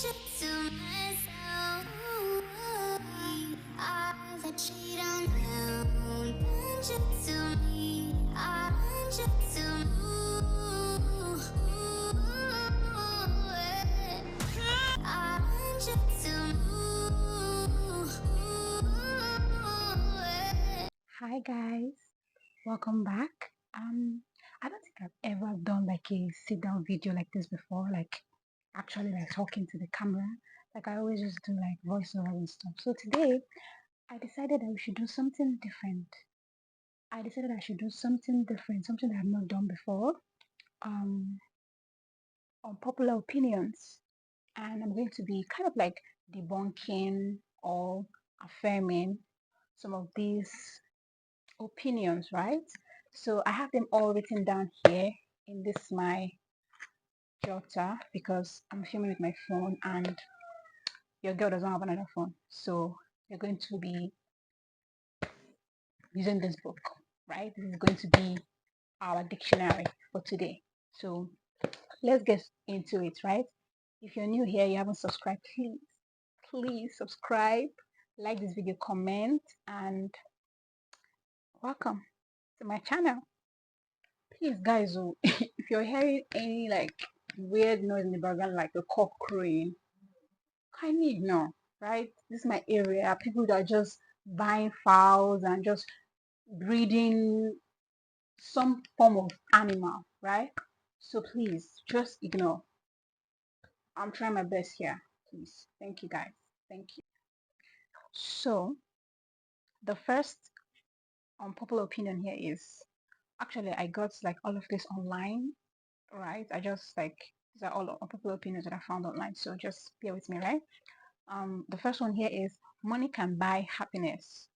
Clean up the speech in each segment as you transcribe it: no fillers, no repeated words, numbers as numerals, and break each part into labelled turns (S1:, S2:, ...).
S1: Hi guys, welcome back. I don't think I've ever done like a sit down video like this before, like actually like talking to the camera. Like I always just do like voiceover and stuff. So today I decided that we should do something different. I decided I should do something different, something that I've not done before. Um, Unpopular opinions, and I'm going to be kind of like debunking or affirming some of these opinions, right? So I have them all written down here in this my jotter because I'm filming with my phone and your girl doesn't have another phone. So you're going to be using this book, right? This is going to be our dictionary for today. So let's get into it, right? If you're new here, you haven't subscribed, please subscribe, like this video, comment, and welcome to my channel. Please, guys, oh, if you're hearing any like weird noise in the background, like a cock crowing, kindly ignore. Right? This is my area. People that are just buying fowls and just breeding some form of animal, right? So please, just ignore. I'm trying my best here. Please, thank you, guys. Thank you. So the first unpopular opinion here is actually I got like all of this online, right? I just like these are all unpopular opinions that I found online. So just bear with me, right? The first one here is money can buy happiness.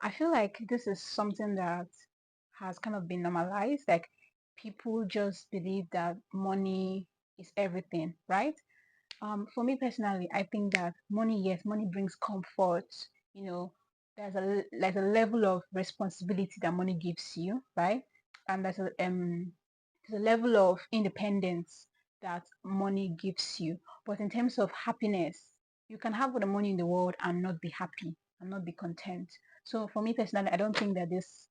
S1: I feel like this is something that has kind of been normalized. Like people just believe that money is everything, right? For me personally, I think that money, yes, money brings comfort. You know, there's a level of responsibility that money gives you, right? And there's a level of independence that money gives you. But in terms of happiness, you can have all the money in the world and not be happy and not be content. So for me personally, I don't think that this,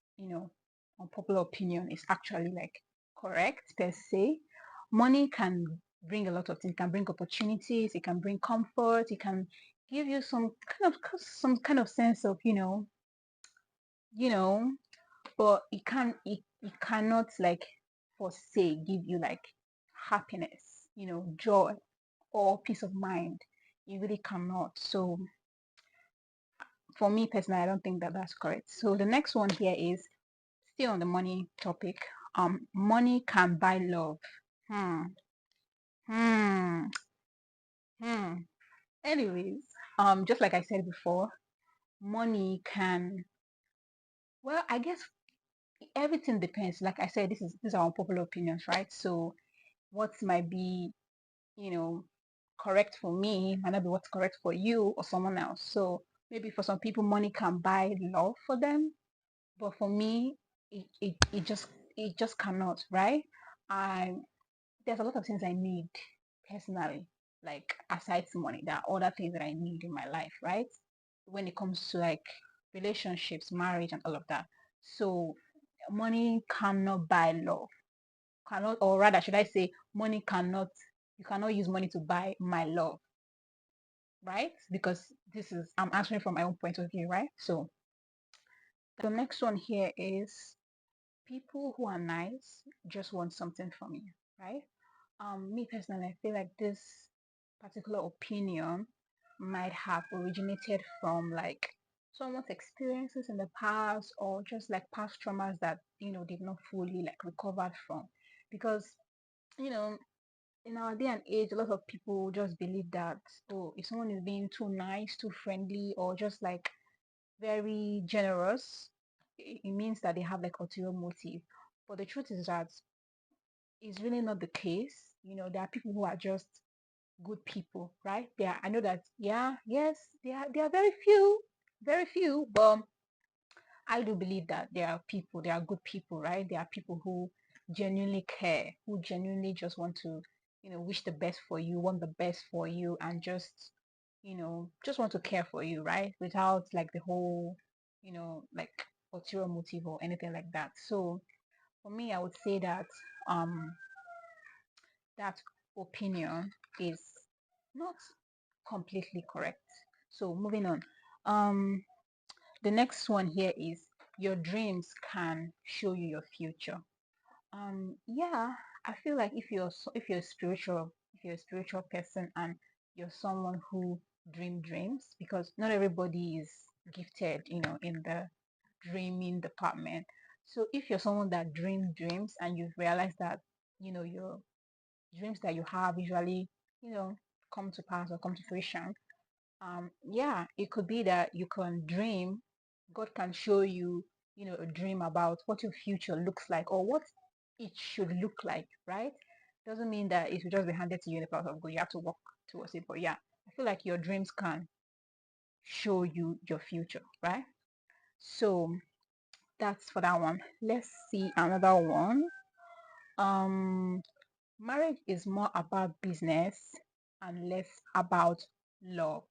S1: unpopular opinion is actually like correct per se. Money can bring a lot of things. It can bring opportunities. It can bring comfort. It can give you some kind of sense of you know. But it cannot like for say give you like happiness, joy or peace of mind. It really cannot. So for me personally, I don't think that that's correct. So the next one here is still on the money topic. Money can buy love. Hmm. Hmm. Hmm. Anyways, just like I said before, money can, well, I guess everything depends. Like I said, these are unpopular opinions, right? So what might be, you know, correct for me might not be what's correct for you or someone else. So maybe for some people, money can buy love for them, but for me, it just cannot, right? I There's a lot of things I need personally, like aside from money, there are other things that I need in my life, right? When it comes to like relationships, marriage, and all of that. So money cannot buy love, cannot, or rather, should I say, money cannot. You cannot use money to buy my love, right? Because I'm answering from my own point of view, right? So the next one here is people who are nice just want something from you, right? Me personally, I feel like this particular opinion might have originated from like someone's experiences in the past or just like past traumas that they've not fully like recovered from. Because you know in our day and age, a lot of people just believe that, oh, if someone is being too nice, too friendly, or just like very generous, it means that they have like ulterior motive. But the truth is that it's really not the case. There are people who are just good people, right? I know that, yeah, yes, there are very few, but I do believe that there are good people, right? There are people who genuinely care, who genuinely just want to wish the best for you, want the best for you, and just want to care for you, right? Without like the whole, like ulterior motive or anything like that. So for me, I would say that um that opinion is not completely correct. So moving on. Um the next one here is your dreams can show you your future. Yeah, I feel like if you're spiritual, if you're a spiritual person and you're someone who dreams, because not everybody is gifted, in the dreaming department. So if you're someone that dreams and you've realized that, your dreams that you have usually, you know, come to pass or come to fruition, yeah, it could be that you can dream. God can show you, a dream about what your future looks like or what it should look like, right? Doesn't mean that it will just be handed to you in the path of God. You have to work towards it. But yeah, I feel like your dreams can show you your future, right? So that's for that one. Let's see another one. Um, Marriage is more about business and less about love.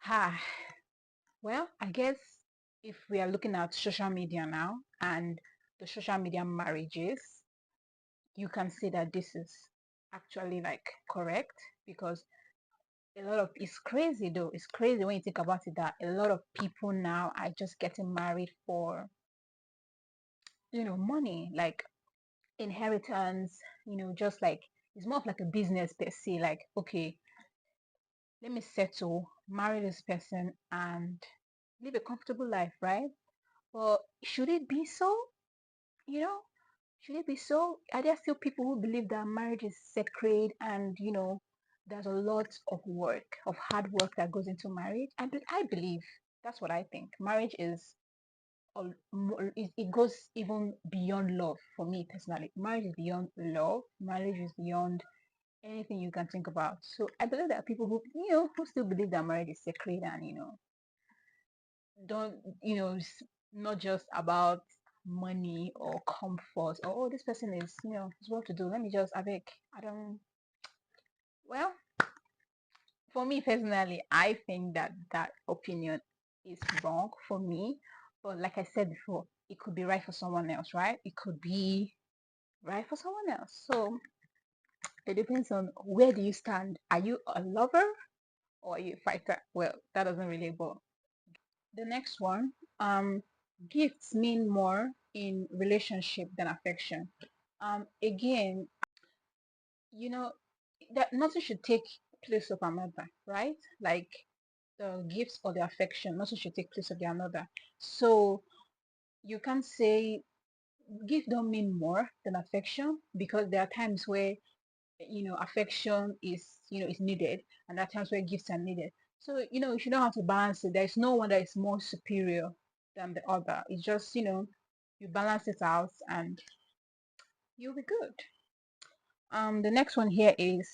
S1: Ha. Well, I guess if we are looking at social media now and the social media marriages, you can say that this is actually like correct, because a lot of it's crazy though. It's crazy when you think about it that a lot of people now are just getting married for, money, like inheritance, just like it's more of like a business per se. Like, okay, let me settle, marry this person and live a comfortable life, right? But should it be so? You know, should it be so? Are there still people who believe that marriage is sacred and, there's a lot of work, of hard work that goes into marriage? I believe that's what I think. Marriage is, it goes even beyond love for me personally. Marriage is beyond love. Marriage is beyond anything you can think about. So I believe there are people who still believe that marriage is sacred and, don't not just about money or comfort or, oh, this person is well to do, let me just I don't. Well, for me personally, I think that that opinion is wrong for me, but like I said before, it could be right for someone else, right? It could be right for someone else. So it depends on where do you stand. Are you a lover or are you a fighter? Well, that doesn't really go. The next one, gifts mean more in relationship than affection. Again, you know, that nothing should take place of another, right? Like the gifts or the affection, nothing should take place of the another. So you can't say gift don't mean more than affection, because there are times where affection is needed, and there are times where gifts are needed. So you should know how to balance it. There's no one that is more superior than the other. It's just you balance it out and you'll be good. The next one here is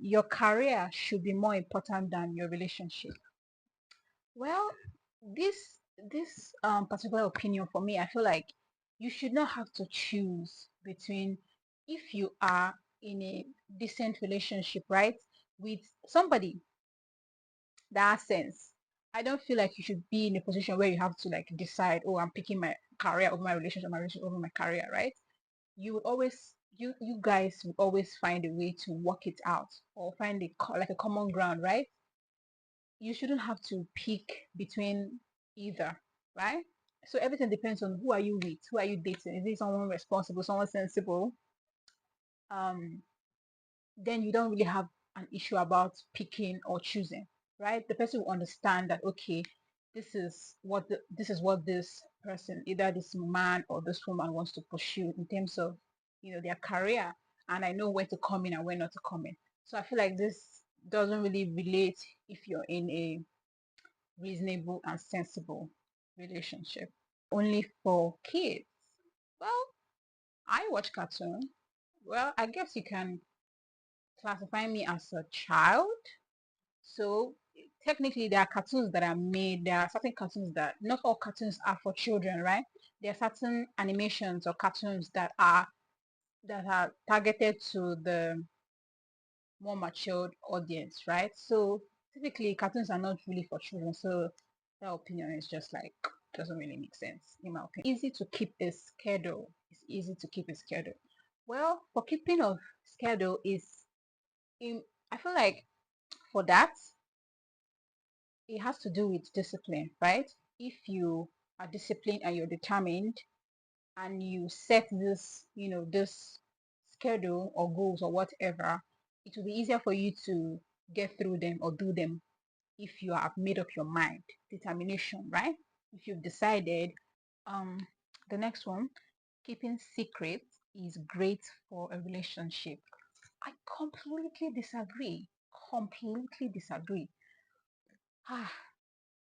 S1: your career should be more important than your relationship. Well, this particular opinion, for me, I feel like you should not have to choose between, if you are in a decent relationship, right, with somebody that has sense. I don't feel like you should be in a position where you have to like decide, oh, I'm picking my career over my relationship over my career, right? You would always you guys would always find a way to work it out, or find like a common ground, right? You shouldn't have to pick between either, right? So everything depends on who are you with, who are you dating. Is it someone responsible, someone sensible? Um, then you don't really have an issue about picking or choosing, right? The person will understand that, okay, this is what this person, either this man or this woman, wants to pursue in terms of their career, and I know when to come in and when not to come in. So I feel like this doesn't really relate if you're in a reasonable and sensible relationship. Only for kids. Well, I watch cartoon. Well, I guess you can classify me as a child. So technically, there are cartoons that are made. There are certain cartoons that not all cartoons are for children, right? There are certain animations or cartoons that are that are targeted to the more matured audience, right? So typically cartoons are not really for children. So that opinion is just like doesn't really make sense in my opinion. Easy to keep a schedule. It's easy to keep a schedule. Well, for keeping of schedule is in I feel like for that it has to do with discipline, right? If you are disciplined and you're determined and you set this, this schedule or goals or whatever, it will be easier for you to get through them or do them if you have made up your mind. Determination, right? If you've decided. Um, the next one, keeping secrets is great for a relationship. I completely disagree. Completely disagree. Ah,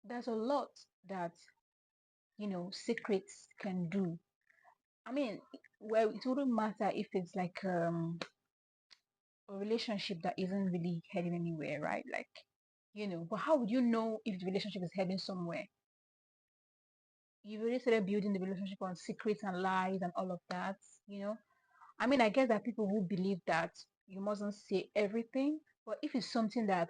S1: there's a lot that secrets can do. I mean, well, it wouldn't matter if it's like a relationship that isn't really heading anywhere, right? Like, but how would you know if the relationship is heading somewhere? You've already started building the relationship on secrets and lies and all of that. I mean, I guess that people who believe that you mustn't say everything, but if it's something that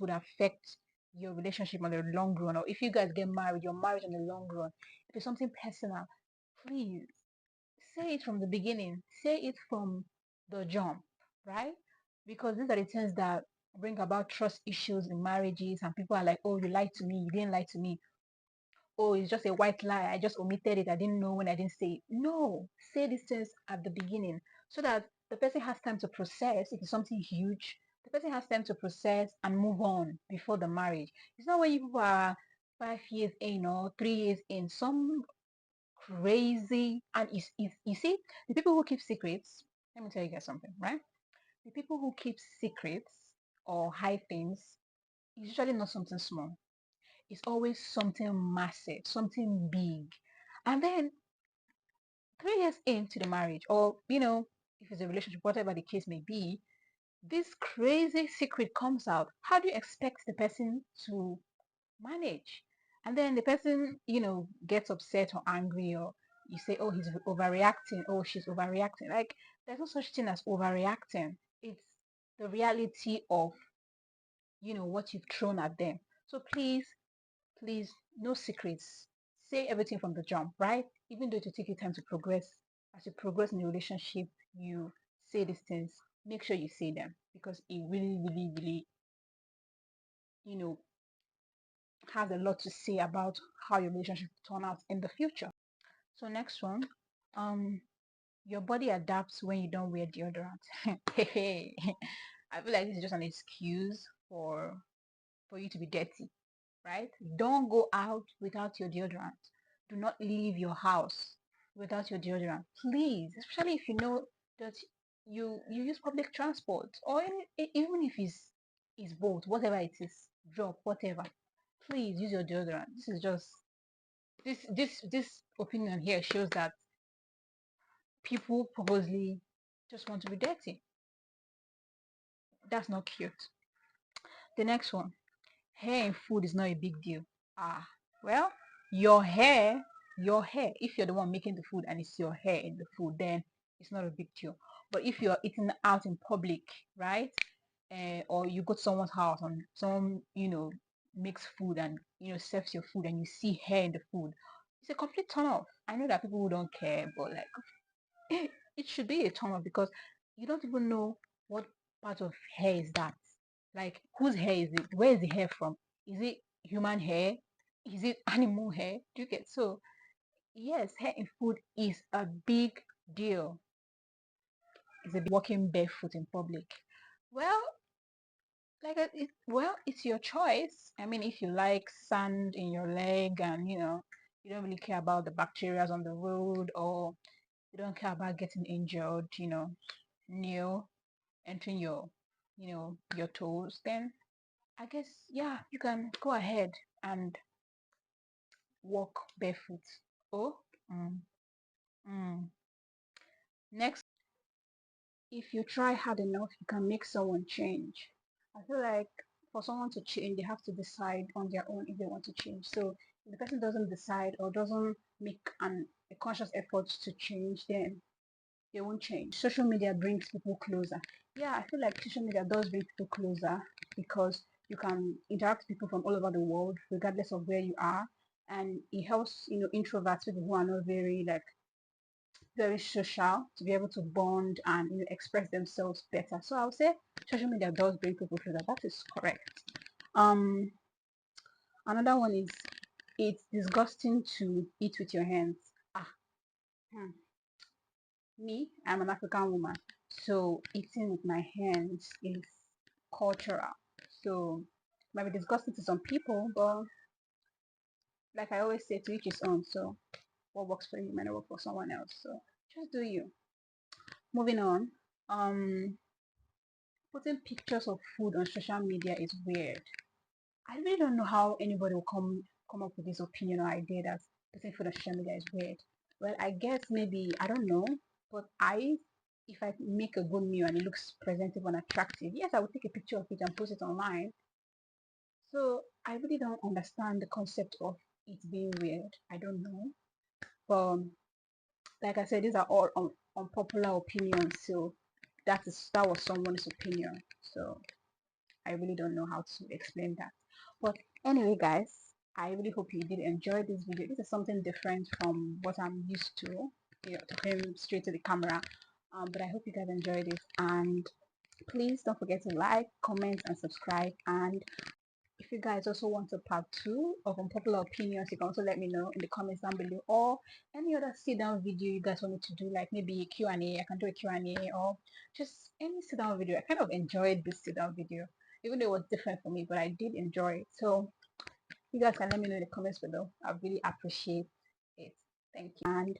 S1: would affect your relationship on the long run, or if you guys get married, your marriage on the long run, if it's something personal, please say it from the beginning. Say it from the jump, right? Because these are the things that bring about trust issues in marriages, and people are like, oh, you lied to me, you didn't lie to me. Oh, it's just a white lie. I just omitted it. I didn't know when I didn't say it. No, say these things at the beginning so that the person has time to process. If it's something huge, the person has time to process and move on before the marriage. It's not when you are 5 years in or 3 years in, some crazy, and you see, the people who keep secrets, let me tell you guys something, right? The people who keep secrets or hide things is usually not something small. It's always something massive, something big. And then 3 years into the marriage, or if it's a relationship, whatever the case may be, this crazy secret comes out. How do you expect the person to manage? And then the person, gets upset or angry, or you say, oh, he's overreacting, oh, she's overreacting. Like, there's no such thing as overreacting. It's the reality of, what you've thrown at them. So please, no secrets. Say everything from the jump, right? Even though it will take you time to progress. As you progress in the relationship, you say these things. Make sure you say them because it really, really, really, you know, has a lot to say about how your relationship will turn out in the future. So next one, um, your body adapts when you don't wear deodorant. Hey, I feel like this is just an excuse for you to be dirty, right? Don't go out without your deodorant. Do not leave your house without your deodorant. Please, especially if you know that you use public transport or even if it's both, whatever it is, drop, whatever. Please use your deodorant. This is just this opinion here shows that people purposely just want to be dirty. That's not cute. The next one. Hair in food is not a big deal. Ah, well, your hair, if you're the one making the food and it's your hair in the food, then it's not a big deal. But if you're eating out in public, right? Or you go to someone's house and someone, makes food and, serves your food and you see hair in the food, it's a complete turn off. I know that people who don't care, but like, it should be a turn off because you don't even know what part of hair is that. Like, whose hair is it? Where is the hair from? Is it human hair? Is it animal hair? Do you get so? Yes, hair in food is a big deal. It's a walking barefoot in public. Well, it's your choice. I mean, if you like sand in your leg and you don't really care about the bacteria on the road, or you don't care about getting injured, nail entering your toes, then I guess, yeah, you can go ahead and walk barefoot. Oh, mm, mm. Next, if you try hard enough, you can make someone change. I feel like for someone to change, they have to decide on their own if they want to change. So if the person doesn't decide or doesn't make a conscious effort to change, then they won't change. Social media brings people closer. Yeah, I feel like social media does bring people closer because you can interact with people from all over the world, regardless of where you are. And it helps, introverts, people who are not very social, to be able to bond and express themselves better. So I would say social media does bring people closer. That is correct. Um, Another one is it's disgusting to eat with your hands. Ah, hmm. Me, I'm an African woman, so eating with my hands is cultural. So it might be disgusting to some people, but like I always say, to each his own. So what works for you might not work for someone else. So just do you. Moving on. Putting pictures of food on social media is weird. I really don't know how anybody will come up with this opinion or idea that putting food on social media is weird. Well, I guess maybe I don't know, but if I make a good meal and it looks presentable and attractive, yes, I would take a picture of it and post it online. So I really don't understand the concept of it being weird. I don't know, but like I said, these are all unpopular opinions. So that was someone's opinion. So I really don't know how to explain that. But anyway, guys, I really hope you did enjoy this video. This is something different from what I'm used to, talking straight to the camera. But I hope you guys enjoyed it. And please don't forget to like, comment, and subscribe. And if you guys also want a part 2 of unpopular opinions, you can also let me know in the comments down below, or any other sit down video you guys want me to do, like maybe a Q&A. I can do a Q&A, or just any sit down video. I kind of enjoyed this sit down video, even though it was different for me, but I did enjoy it. So you guys can let me know in the comments below. I really appreciate it. Thank you, and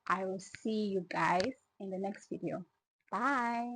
S1: I will see you guys in the next video. Bye.